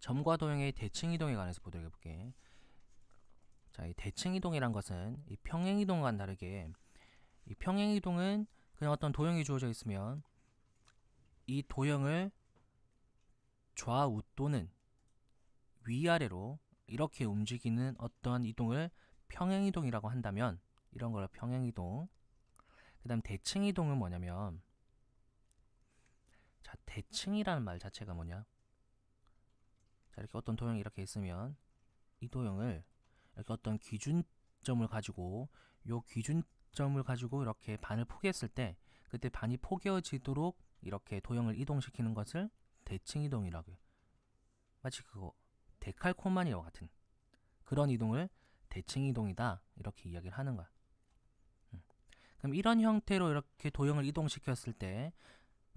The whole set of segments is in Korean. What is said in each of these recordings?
점과 도형의 대칭 이동에 관해서 보도록 해볼게. 자, 이 대칭 이동이란 것은 이 평행 이동과는 다르게 이 평행 이동은 그냥 어떤 도형이 주어져 있으면 이 도형을 좌우 또는 위아래로 이렇게 움직이는 어떤 이동을 평행 이동이라고 한다면 이런 걸 평행 이동. 그 다음 대칭 이동은 뭐냐면, 자, 대칭이라는 말 자체가 뭐냐, 자, 이렇게 어떤 도형이 이렇게 있으면 이 도형을 이렇게 어떤 기준점을 가지고 요 기준점을 가지고 이렇게 반을 포개했을 때 그때 반이 포개어지도록 이렇게 도형을 이동시키는 것을 대칭 이동이라고 해요. 마치 그거 데칼코마니와 같은 그런 이동을 대칭 이동이다 이렇게 이야기를 하는 거야. 그럼 이런 형태로 이렇게 도형을 이동시켰을 때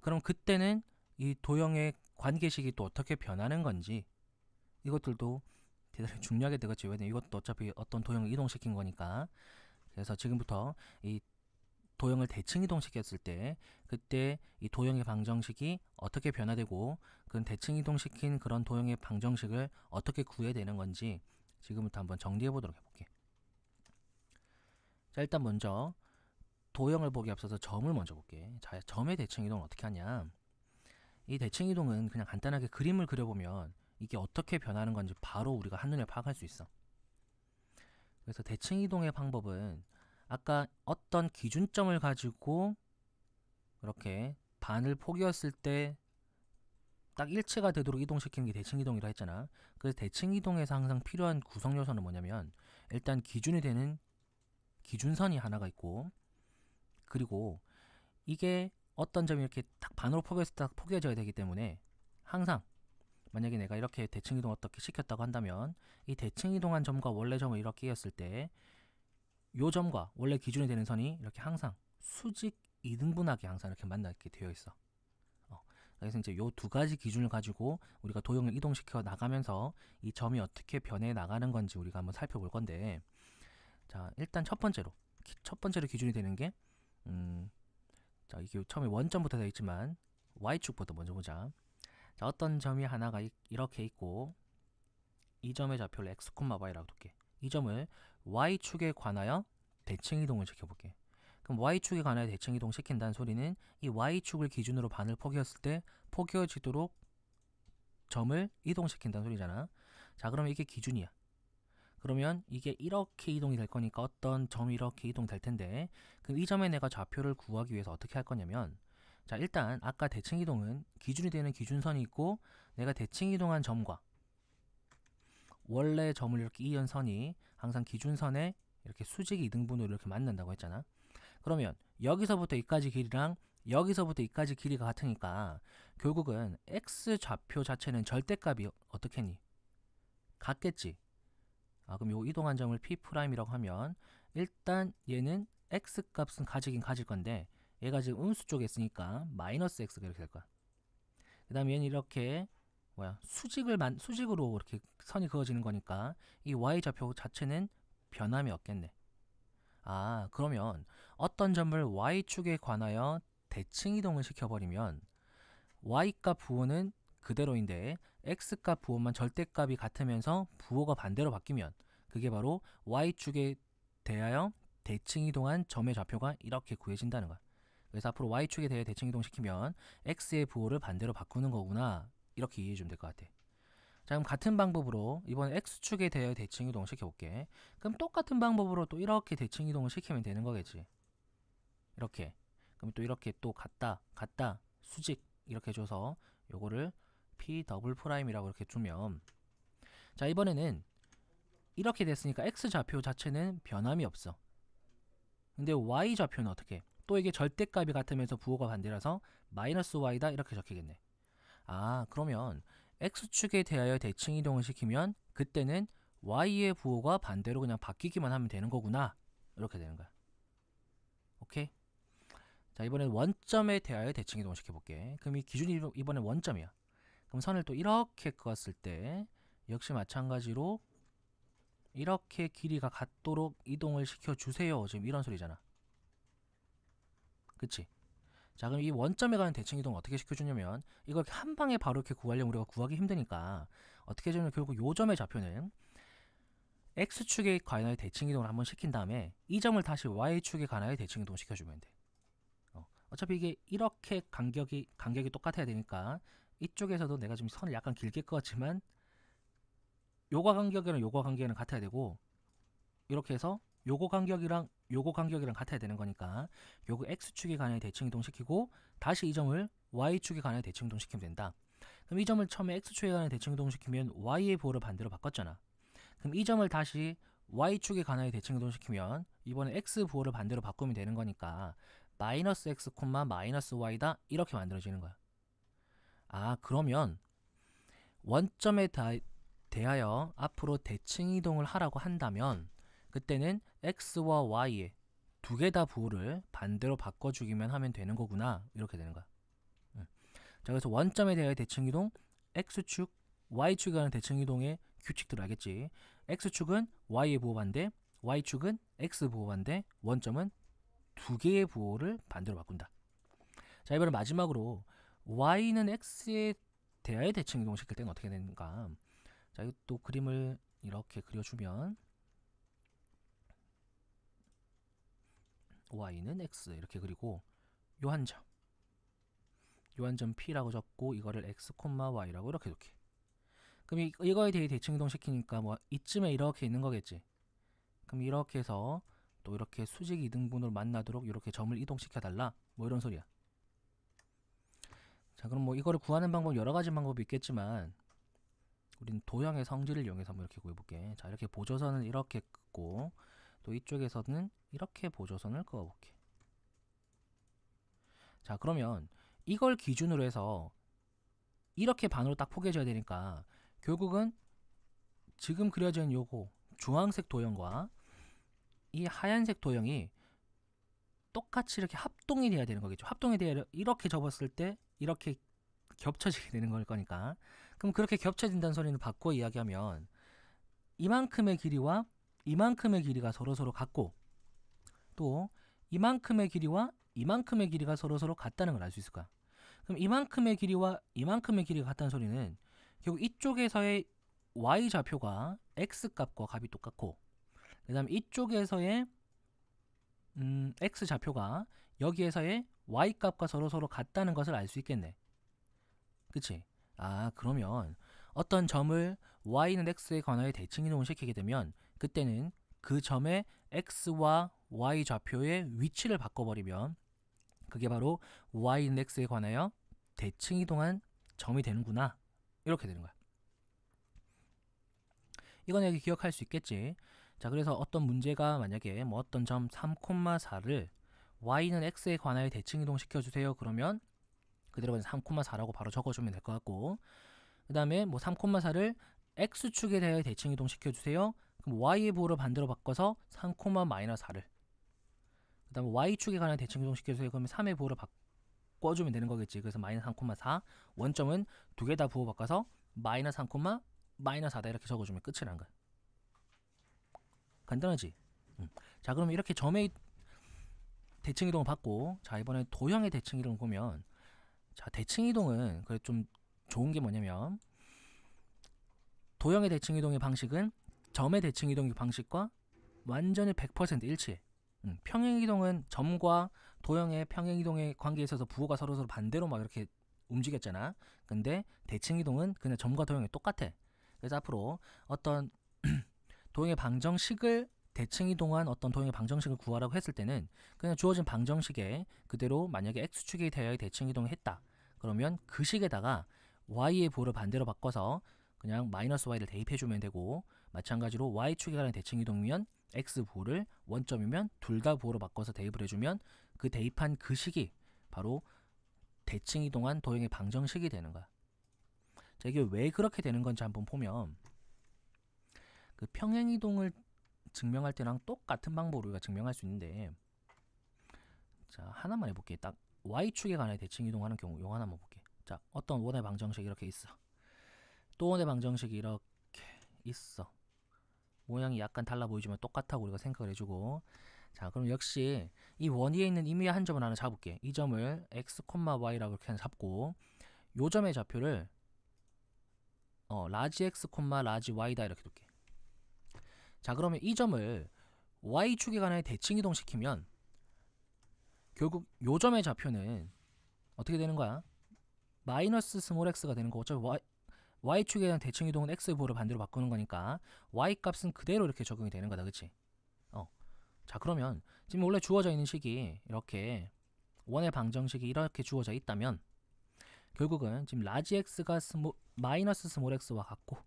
그럼 그때는 이 도형의 관계식이 또 어떻게 변하는 건지 이것들도 대단히 중요하게 되겠지. 왜냐면 이것도 어차피 어떤 도형을 이동시킨 거니까. 그래서 지금부터 이 도형을 대칭 이동시켰을 때 그때 이 도형의 방정식이 어떻게 변화되고 그 대칭 이동시킨 그런 도형의 방정식을 어떻게 구해야 되는 건지 지금부터 한번 정리해 보도록 해볼게. 자, 일단 먼저 도형을 보기 앞서서 점을 먼저 볼게. 자, 점의 대칭 이동은 어떻게 하냐, 이 대칭 이동은 그냥 간단하게 그림을 그려보면 이게 어떻게 변하는 건지 바로 우리가 한눈에 파악할 수 있어. 그래서 대칭 이동의 방법은 아까 어떤 기준점을 가지고 이렇게 반을 포개었을 때 딱 일치가 되도록 이동시키는 게 대칭 이동이라 했잖아. 그래서 대칭 이동에서 항상 필요한 구성 요소는 뭐냐면 일단 기준이 되는 기준선이 하나가 있고, 그리고 이게 어떤 점이 이렇게 딱 반으로 포개서 딱 포개져야 되기 때문에 항상 만약에 내가 이렇게 대칭 이동 어떻게 시켰다고 한다면 이 대칭 이동한 점과 원래 점을 이렇게 이었을 때 요 점과 원래 기준이 되는 선이 이렇게 항상 수직 이등분하게 항상 이렇게 만나게 되어 있어. 그래서 이제 요 두 가지 기준을 가지고 우리가 도형을 이동시켜 나가면서 이 점이 어떻게 변해 나가는 건지 우리가 한번 살펴볼 건데, 자, 일단 첫 번째로 기준이 되는 게 자, 이게 처음에 원점부터 되어 있지만 y축부터 먼저 보자. 자, 어떤 점이 하나가 이렇게 있고 이 점의 좌표를 x, y라고 둘게. 이 점을 y축에 관하여 대칭 이동을 시켜볼게. 그럼 y축에 관하여 대칭 이동 시킨다는 소리는 이 y축을 기준으로 반을 포개었을 때 포개어지도록 점을 이동시킨다는 소리잖아. 자, 그러면 이게 기준이야. 그러면 이게 이렇게 이동이 될 거니까 어떤 점이 이렇게 이동될 텐데, 그럼 이 점에 내가 좌표를 구하기 위해서 어떻게 할 거냐면, 자, 일단 아까 대칭 이동은 기준이 되는 기준선이 있고 내가 대칭 이동한 점과 원래 점을 이렇게 이은 선이 항상 기준선에 이렇게 수직 이등분으로 이렇게 만난다고 했잖아. 그러면 여기서부터 이까지 길이랑 여기서부터 이까지 길이가 같으니까 결국은 x 좌표 자체는 절대값이 어떻겠니? 같겠지. 아, 그럼 요 이동한 점을 P'이라고 하면 일단 얘는 x 값은 가지긴 가질 건데 얘가 지금 음수 쪽에 있으니까 마이너스 x가 이렇게 될 거야. 그 다음에 얘는 이렇게 수직으로 이렇게 선이 그어지는 거니까 이 y 좌표 자체는 변함이 없겠네. 아, 그러면 어떤 점을 y축에 관하여 대칭 이동을 시켜버리면 y값 부호는 그대로인데 x값 부호만 절대값이 같으면서 부호가 반대로 바뀌면 그게 바로 y축에 대하여 대칭 이동한 점의 좌표가 이렇게 구해진다는 거야. 그래서 앞으로 y축에 대해 대칭 이동시키면 x의 부호를 반대로 바꾸는 거구나, 이렇게 이해해 주면 될 것 같아. 자, 그럼 같은 방법으로 이번에 x축에 대해 대칭 이동을 시켜볼게. 그럼 똑같은 방법으로 또 이렇게 대칭 이동을 시키면 되는 거겠지. 이렇게. 그럼 또 이렇게 또 같다, 수직 이렇게 줘서 요거를 p 더블 프라임이라고 이렇게 주면, 자, 이번에는 이렇게 됐으니까 x 좌표 자체는 변함이 없어. 근데 y 좌표는 어떻게? 또 이게 절대값이 같으면서 부호가 반대라서 마이너스 y다 이렇게 적히겠네. 아, 그러면 x축에 대하여 대칭 이동을 시키면 그때는 y의 부호가 반대로 그냥 바뀌기만 하면 되는 거구나, 이렇게 되는 거야. 오케이? 자, 이번엔 원점에 대하여 대칭 이동을 시켜볼게. 그럼 이 기준이 이번엔 원점이야. 그럼 선을 또 이렇게 그었을 때 역시 마찬가지로 이렇게 길이가 같도록 이동을 시켜주세요, 지금 이런 소리잖아. 그치? 자, 그럼 이 원점에 가는 대칭 이동을 어떻게 시켜주냐면 이걸 한 방에 바로 이렇게 구하려면 우리가 구하기 힘드니까 어떻게 해주면 결국 요 점의 좌표는 x축에 관하여 대칭 이동을 한번 시킨 다음에 이 점을 다시 y축에 관하여 대칭 이동 시켜주면 돼. 어차피 이게 이렇게 간격이 똑같아야 되니까 이쪽에서도 내가 지금 선을 약간 길게 그었지만 요거 간격이랑 같아야 되고, 이렇게 해서 요거 간격이랑 같아야 되는 거니까 요거 x축에 관하여 대칭 이동 시키고 다시 이 점을 y축에 관하여 대칭 이동 시키면 된다. 그럼 이 점을 처음에 x축에 관하여 대칭 이동 시키면 y의 보호를 반대로 바꿨잖아. 그럼 이 점을 다시 y축에 관하여 대칭 이동 시키면 이번에 x 보호를 반대로 바꾸면 되는 거니까 마이너스 x, 마이너스 y다 이렇게 만들어지는 거야. 아, 그러면 원점에 대하여 앞으로 대칭 이동을 하라고 한다면 그때는 x와 y의 두 개 다 부호를 반대로 바꿔주기만 하면 되는 거구나, 이렇게 되는 거야. 자, 그래서 원점에 대하여 대칭 이동, x축, y축에 관한 대칭 이동의 규칙들 알겠지? x축은 y의 부호 반대, y축은 x 부호 반대, 원점은 두 개의 부호를 반대로 바꾼다. 자, 이번에 마지막으로 y는 x에 대하여 대칭 이동을 시킬 때는 어떻게 되는가? 자, 또 그림을 이렇게 그려주면 y는 x 이렇게 그리고 요 한 점 p라고 적고 이거를 x, y라고 이렇게 놓게. 그럼 이거에 대해 대칭 이동 시키니까 뭐 이쯤에 이렇게 있는 거겠지. 그럼 이렇게 해서 또 이렇게 수직 이등분으로 만나도록 이렇게 점을 이동시켜 달라, 뭐 이런 소리야. 자, 그럼 뭐 이거를 구하는 방법 여러 가지 방법이 있겠지만 우린 도형의 성질을 이용해서 한번 이렇게 구해볼게. 자, 이렇게 보조선을 이렇게 긋고 또 이쪽에서는 이렇게 보조선을 그어볼게. 자, 그러면 이걸 기준으로 해서 이렇게 반으로 딱 포개져야 되니까 결국은 지금 그려진 요거 주황색 도형과 이 하얀색 도형이 똑같이 이렇게 합동이 돼야 되는 거겠죠. 합동이 돼야 이렇게 접었을 때 이렇게 겹쳐지게 되는 걸 거니까. 그럼 그렇게 겹쳐진다는 소리는 바꿔 이야기하면 이만큼의 길이와 이만큼의 길이가 서로 같고 또 이만큼의 길이와 이만큼의 길이가 서로 같다는 걸 알 수 있을 거야. 그럼 이만큼의 길이와 이만큼의 길이가 같다는 소리는 결국 이쪽에서의 y 좌표가 x 값과 값이 똑같고 그 다음에 이쪽에서의 x 좌표가 여기에서의 y 값과 서로 같다는 것을 알 수 있겠네. 그치? 아, 그러면 어떤 점을 y는 x에 관하여 대칭 이동을 시키게 되면 그때는 그 점의 x와 y 좌표의 위치를 바꿔버리면 그게 바로 y는 x에 관하여 대칭 이동한 점이 되는구나, 이렇게 되는 거야. 이건 여기 기억할 수 있겠지. 자, 그래서 어떤 문제가 만약에 뭐 어떤 점 3,4를 y는 x에 관하여 대칭 이동 시켜주세요, 그러면 그대로 그냥 3,4라고 바로 적어주면 될 것 같고, 그 다음에 뭐 3,4를 x축에 대하여 대칭 이동 시켜주세요. 그럼 y의 보호를 반대로 바꿔서 3,-4를, 그 다음에 y축에 관하여 대칭 이동 시켜주세요. 그러면 3의 보호를 바꿔주면 되는 거겠지. 그래서 마이너스 3,4, 원점은 두 개 다 부호 바꿔서 마이너스 3, 마이너스 4다 이렇게 적어주면 끝이라는 거야. 간단하지? 자, 그럼 이렇게 점의 대칭 이동을 받고, 자, 이번에 도형의 대칭 이동을 보면, 자, 대칭 이동은 그래 좀 좋은 게 뭐냐면 도형의 대칭 이동의 방식은 점의 대칭 이동의 방식과 완전히 100% 일치해. 평행 이동은 점과 도형의 평행 이동의 관계에 있어서 부호가 서로 반대로 막 이렇게 움직였잖아. 근데 대칭 이동은 그냥 점과 도형이 똑같아. 그래서 앞으로 어떤 도형의 방정식을 대칭 이동한 어떤 도형의 방정식을 구하라고 했을 때는 그냥 주어진 방정식에 그대로 만약에 x축에 대하여 대칭 이동을 했다. 그러면 그 식에다가 y의 보호를 반대로 바꿔서 그냥 마이너스 y를 대입해주면 되고, 마찬가지로 y축에 관한 대칭 이동이면 x 보호를 원점이면 둘 다 보호로 바꿔서 대입을 해주면 그 대입한 그 식이 바로 대칭 이동한 도형의 방정식이 되는 거야. 자, 이게 왜 그렇게 되는 건지 한번 보면 그 평행 이동을 증명할 때랑 똑같은 방법으로 우리가 증명할 수 있는데, 자, 하나만 해볼게. 딱 y축에 관해 대칭 이동하는 경우 이거 하나만 볼게. 자, 어떤 원의 방정식이 이렇게 있어. 또 원의 방정식이 이렇게 있어. 모양이 약간 달라 보이지만 똑같다고 우리가 생각을 해주고, 자, 그럼 역시 이 원 위에 있는 임의의 한 점을 하나 잡을게. 이 점을 x, y라고 이렇게 하나 잡고 요 점의 좌표를 라지 x, 라지 y다 이렇게 둘게. 자, 그러면 이 점을 y축에 관하여 대칭 이동시키면 결국 요 점의 좌표는 어떻게 되는 거야? 마이너스 스몰 x가 되는 거고, 어차피 y축에 대한 대칭 이동은 x의 부호를 반대로 바꾸는 거니까 y 값은 그대로 이렇게 적용이 되는 거다, 그치? 자, 그러면 지금 원래 주어져 있는 식이 이렇게 원의 방정식이 이렇게 주어져 있다면 결국은 지금 라지 x가 마이너스 스몰 x와 같고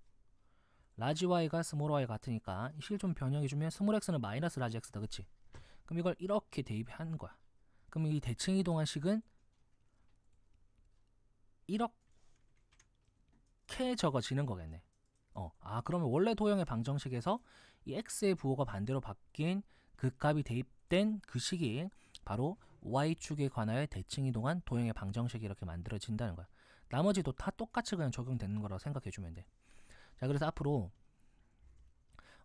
라지 y가 스몰 y가 같으니까 이 실 좀 변형해주면 스몰 x는 마이너스 라지 x다, 그치? 그럼 이걸 이렇게 대입하는 거야. 그럼 이 대칭 이동한 식은 이렇게 적어지는 거겠네. 그러면 원래 도형의 방정식에서 이 x의 부호가 반대로 바뀐 그 값이 대입된 그 식이 바로 y축에 관하여 대칭 이동한 도형의 방정식이 이렇게 만들어진다는 거야. 나머지도 다 똑같이 그냥 적용되는 거라고 생각해주면 돼. 자, 그래서 앞으로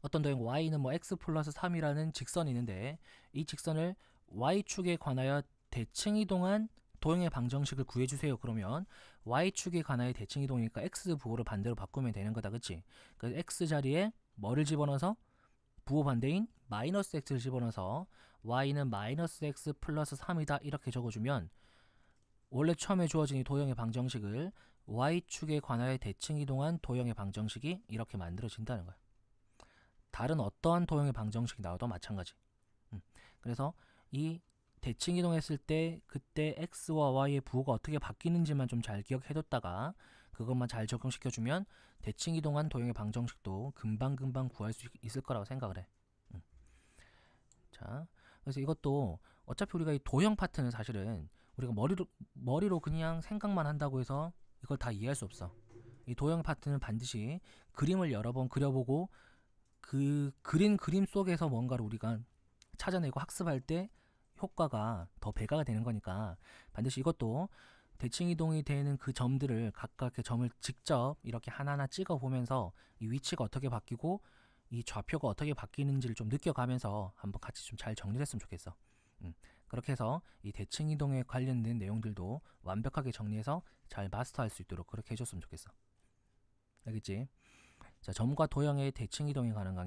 어떤 도형 y는 뭐 x 플러스 3이라는 직선이 있는데 이 직선을 y축에 관하여 대칭 이동한 도형의 방정식을 구해주세요. 그러면 y축에 관하여 대칭 이동이니까 x 부호를 반대로 바꾸면 되는 거다, 그치? 그 x 자리에 뭐를 집어넣어서 부호 반대인 마이너스 x를 집어넣어서 y는 마이너스 x 플러스 3이다 이렇게 적어주면 원래 처음에 주어진 이 도형의 방정식을 y축에 관하여 대칭 이동한 도형의 방정식이 이렇게 만들어진다는 거야. 다른 어떠한 도형의 방정식이 나와도 마찬가지. 그래서 이 대칭 이동했을 때 그때 x와 y의 부호가 어떻게 바뀌는지만 좀 잘 기억해뒀다가 그것만 잘 적용시켜주면 대칭 이동한 도형의 방정식도 금방금방 구할 수 있을 거라고 생각을 해. 자, 그래서 이것도 어차피 우리가 이 도형 파트는 사실은 우리가 머리로 그냥 생각만 한다고 해서 이걸 다 이해할 수 없어. 이 도형 파트는 반드시 그림을 여러 번 그려보고 그 그린 그림 속에서 뭔가를 우리가 찾아내고 학습할 때 효과가 더 배가가 되는 거니까 반드시 이것도 대칭 이동이 되는 그 점들을 각각의 점을 직접 이렇게 하나하나 찍어 보면서 이 위치가 어떻게 바뀌고 이 좌표가 어떻게 바뀌는지를 좀 느껴가면서 한번 같이 좀 잘 정리를 했으면 좋겠어. 그렇게 해서 이 대칭 이동에 관련된 내용들도 완벽하게 정리해서 잘 마스터할 수 있도록 그렇게 해줬으면 좋겠어. 알겠지? 자, 점과 도형의 대칭 이동에 관한